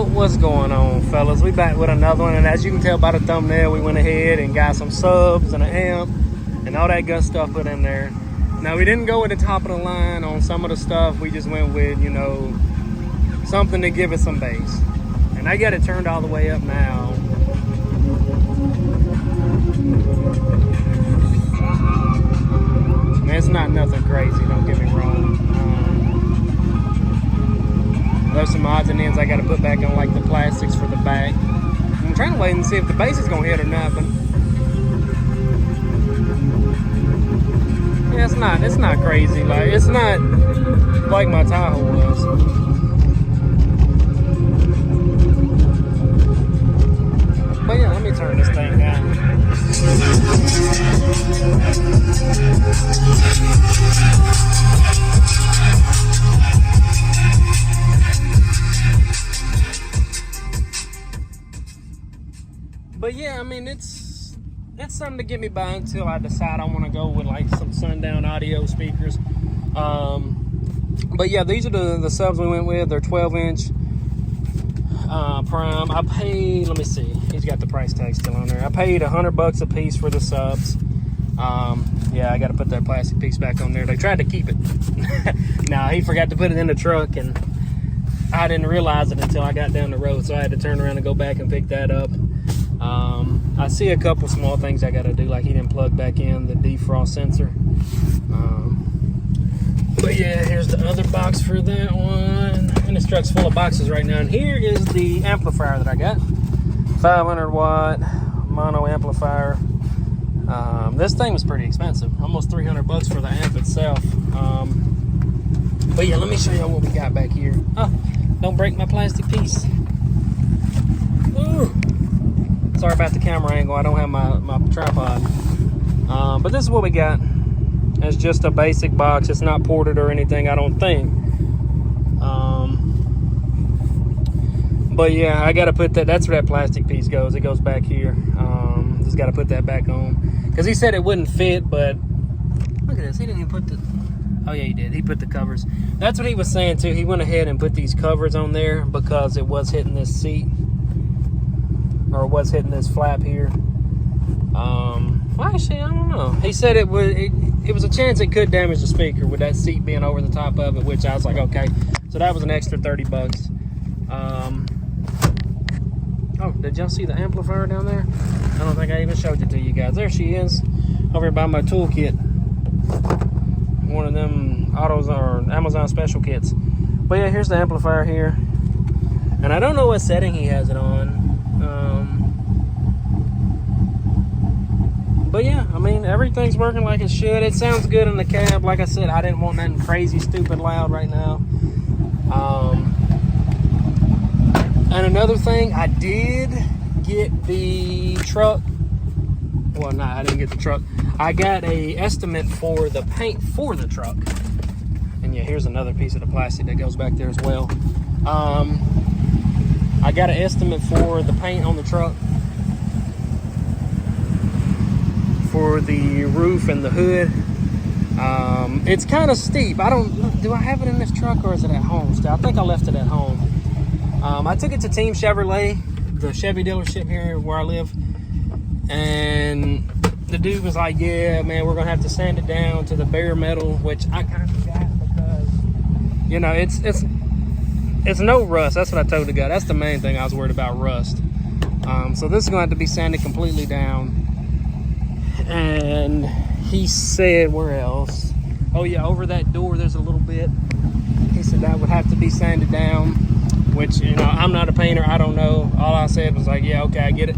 Yo, what's going on, fellas? We back with another one, and as you can tell by the thumbnail, we went ahead and got some subs and an amp and all that good stuff put in there. Now, we didn't go with the top of the line on some of the stuff. We just went with, you know, something to give it some bass. And I got it turned all the way up now. Man, it's not nothing crazy, don't get me wrong. There's some odds and ends I got to put back on, like the plastics for the back. I'm trying to wait and see if the bass is going to hit or not, but yeah, it's not crazy. Like, it's not like my Tahoe was. But yeah, let me turn this thing down. But yeah, I mean, it's something to get me by until I decide I want to go with like some sundown audio speakers. But yeah, these are the subs we went with. They're 12-inch prime. I paid, let me see, he's got the price tag still on there. I paid $100 a piece for the subs. Yeah, I got to put that plastic piece back on there. They tried to keep it. Now, he forgot to put it in the truck, and I didn't realize it until I got down the road, so I had to turn around and go back and pick that up. I see a couple small things I got to do, like he didn't plug back in the defrost sensor. But yeah, here's the other box for that one. And this truck's full of boxes right now. And here is the amplifier that I got. 500 watt mono amplifier. This thing was pretty expensive, almost $300 for the amp itself. But yeah, let me show you what we got back here. Oh, don't break my plastic piece. Ooh. Sorry about the camera angle. I don't have my tripod. But this is what we got. It's just a basic box. It's not ported or anything, I don't think. But yeah, I got to put that. That's where that plastic piece goes. It goes back here. Just got to put that back on. Because he said it wouldn't fit, but look at this. He didn't even put the... Oh yeah, he did. He put the covers. That's what he was saying too. He went ahead and put these covers on there because it was hitting this seat. Or was hitting this flap here. Well, actually, I don't know. He said it was a chance it could damage the speaker with that seat being over the top of it, which I was like, okay. So that was an extra $30. Oh, did y'all see the amplifier down there? I don't think I even showed it to you guys. There she is, over here by my toolkit. One of them autos or Amazon special kits. But yeah, here's the amplifier here. And I don't know what setting he has it on. But yeah, I mean, everything's working like it should. It sounds good in the cab. Like I said, I didn't want nothing crazy, stupid loud right now. And another thing, I did get the truck. Well, no, I didn't get the truck. I got a estimate for the paint for the truck. And yeah, here's another piece of the plastic that goes back there as well. I got an estimate for the paint on the truck, for the roof and the hood. It's kind of steep. Do I have it in this truck or is it at home still? I think I left it at home. I took it to Team Chevrolet, the Chevy dealership here where I live, and the dude was like, yeah, man, we're gonna have to sand it down to the bare metal, which I kind of forgot because, you know, it's no rust. That's what I told the guy. That's the main thing I was worried about, rust. So this is going to have to be sanded completely down. And he said, where else? Oh yeah, over that door there's a little bit. He said that would have to be sanded down, which, you know, I'm not a painter. I don't know. All I said was like, yeah, okay, I get it.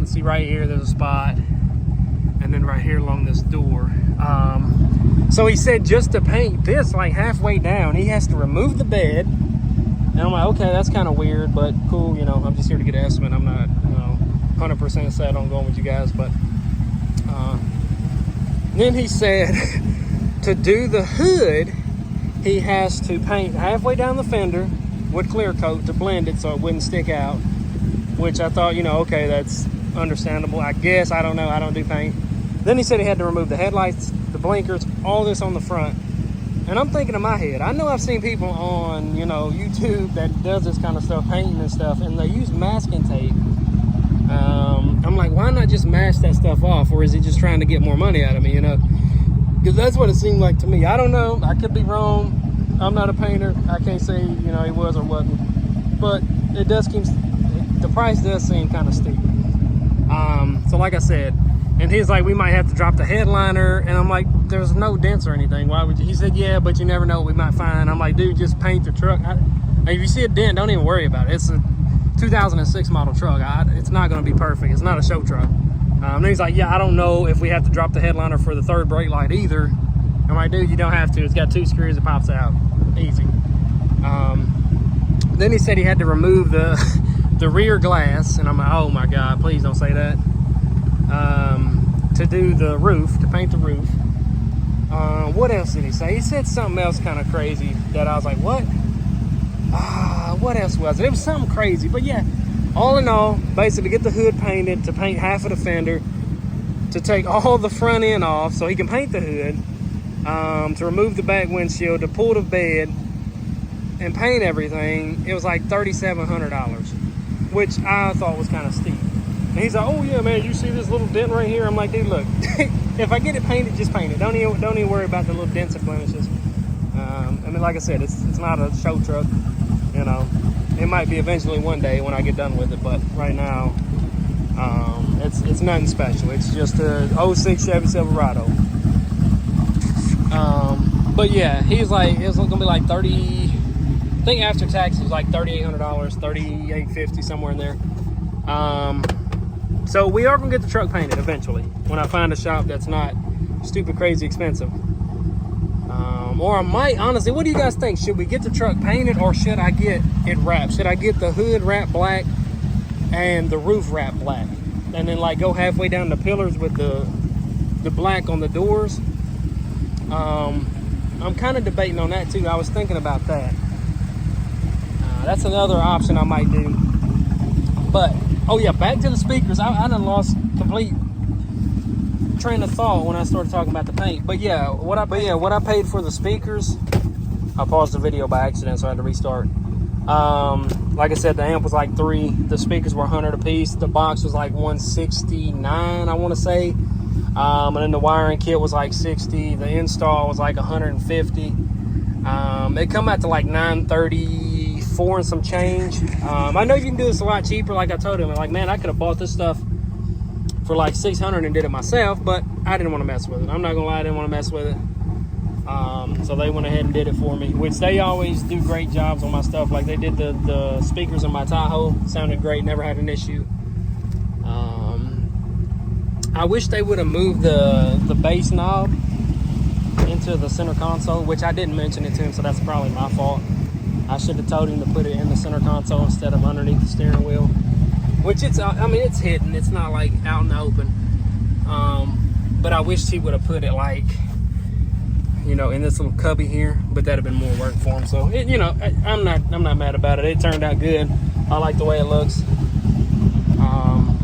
See right here, there's a spot. And then right here along this door. So he said just to paint this like halfway down, he has to remove the bed. And I'm like, okay, that's kind of weird, but cool. You know, I'm just here to get an estimate. I'm not, you know, 100% set on going with you guys. But then he said to do the hood, he has to paint halfway down the fender with clear coat to blend it so it wouldn't stick out. Which I thought, you know, okay, that's understandable. I guess, I don't know. I don't do paint. Then he said he had to remove the headlights, the blinkers, all this on the front. And I'm thinking in my head, I know I've seen people on, you know, YouTube that does this kind of stuff, painting and stuff, and they use masking tape. I'm like, why not just mask that stuff off? Or is he just trying to get more money out of me, you know? Because that's what it seemed like to me. I don't know. I could be wrong. I'm not a painter. I can't say, you know, he was or wasn't. But it does keep, the price does seem kind of steep. So like I said, and he's like, we might have to drop the headliner. And I'm like, there's no dents or anything. Why would you? He said, yeah, but you never know what we might find. I'm like, dude, just paint the truck. If you see a dent, don't even worry about it. It's a 2006 model truck. It's not going to be perfect. It's not a show truck. And he's like, yeah, I don't know if we have to drop the headliner for the third brake light either. I'm like, dude, you don't have to. It's got 2 screws. It pops out. Easy. Then he said he had to remove the rear glass. And I'm like, oh my God, please don't say that. To do the roof, to paint the roof. What else did he say? He said something else kind of crazy that I was like, what? What else was it? It was something crazy. But yeah, all in all, basically get the hood painted, to paint half of the fender, to take all the front end off so he can paint the hood, to remove the back windshield, to pull the bed, and paint everything. It was like $3,700, which I thought was kind of steep. And he's like, oh yeah, man, you see this little dent right here? I'm like, dude, look, if I get it painted, just paint it. Don't even worry about the little dents and blemishes. I mean, like I said, it's not a show truck, you know. It might be eventually one day when I get done with it, but right now, it's nothing special. It's just a 06 Chevy Silverado. But yeah, he's like, it's gonna be like 30. I think after tax it was like $3,800, $3,850, somewhere in there. So we are gonna get the truck painted eventually when I find a shop that's not stupid crazy expensive. Or I might, honestly, what do you guys think? Should we get the truck painted or should I get it wrapped? Should I get the hood wrapped black and the roof wrapped black? And then like go halfway down the pillars with the black on the doors? I'm kind of debating on that too. I was thinking about that. That's another option I might do. But, oh yeah, back to the speakers. I done lost complete train of thought when I started talking about the paint. But yeah, what I paid for the speakers, I paused the video by accident, so I had to restart. Like I said, the amp was like $3. The speakers were $100 a piece. The box was like $169, I want to say. And then the wiring kit was like $60. The install was like $150. It come out to like $934 and some change. I know you can do this a lot cheaper. Like I told him, like, man, I could have bought this stuff for like $600 and did it myself, but I didn't want to mess with it. I'm not gonna lie, I didn't want to mess with it. So they went ahead and did it for me, which they always do great jobs on my stuff. Like they did the speakers in my Tahoe, sounded great, never had an issue. I wish they would have moved the bass knob into the center console, which I didn't mention it to him, so that's probably my fault. I should have told him to put it in the center console instead of underneath the steering wheel. Which it's hidden. It's not like out in the open. But I wish he would have put it like, you know, in this little cubby here. But that'd have been more work for him. So you know, I'm not mad about it. It turned out good. I like the way it looks.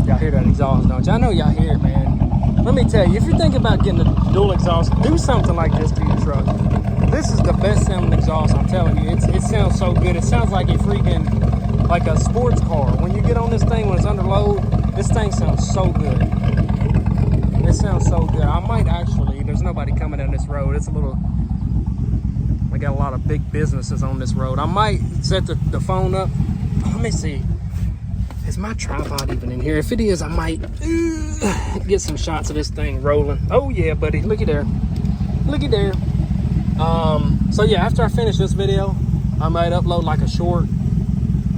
Y'all hear that exhaust, don't you? I know y'all hear it, man. Let me tell you, if you're thinking about getting a dual exhaust, do something like this to your truck. This is the best sounding exhaust, I'm telling you. It sounds so good. It sounds like a freaking, like a sports car. When you get on this thing, when it's under load, this thing sounds so good. It sounds so good. I might actually, there's nobody coming down this road. It's a little, I got a lot of big businesses on this road. I might set the phone up. Let me see. Is my tripod even in here? If it is, I might get some shots of this thing rolling. Oh yeah, buddy, looky there. Looky there. So yeah, after I finish this video, I might upload like a short,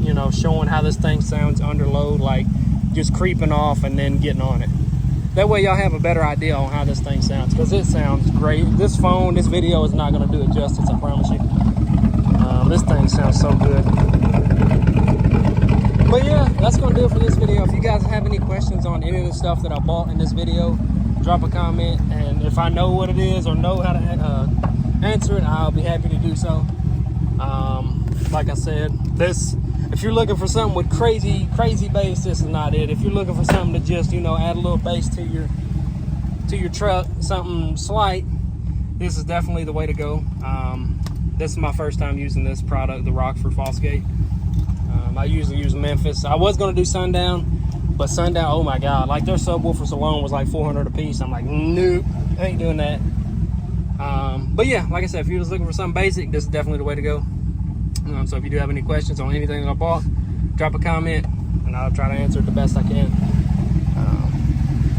you know, showing how this thing sounds under load, like just creeping off and then getting on it. That way y'all have a better idea on how this thing sounds, because it sounds great. This video is not going to do it justice, I promise you. This thing sounds so good. But yeah, that's going to do it for this video. If you guys have any questions on any of the stuff that I bought in this video, drop a comment, and if I know what it is or know how to answer it, I'll be happy to do so. Like I said, if you're looking for something with crazy bass, this is not it. If you're looking for something to just, you know, add a little bass to your truck, something slight, this is definitely the way to go. This is my first time using this product, the Rockford Fosgate. I usually use Memphis. I was going to do Sundown, but Sundown, oh my God, like their subwoofers alone was like $400 a piece. I'm like, nope, I ain't doing that. But yeah, like I said, if you're just looking for something basic, this is definitely the way to go. So if you do have any questions on anything that I bought, drop a comment and I'll try to answer it the best I can.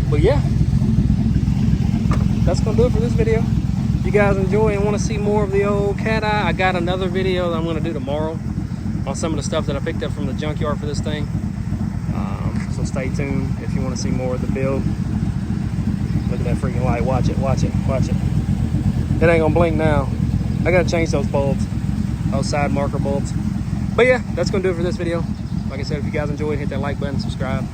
But yeah, that's gonna do it for this video. If you guys enjoy and want to see more of the old Cateye, I got another video that I'm gonna do tomorrow on some of the stuff that I picked up from the junkyard for this thing. So stay tuned if you want to see more of the build. Look at that freaking light. Watch it, watch it, watch it. It ain't gonna blink now. I gotta change those bulbs, those side marker bulbs. But yeah, that's gonna do it for this video. Like I said, if you guys enjoyed, hit that like button, subscribe.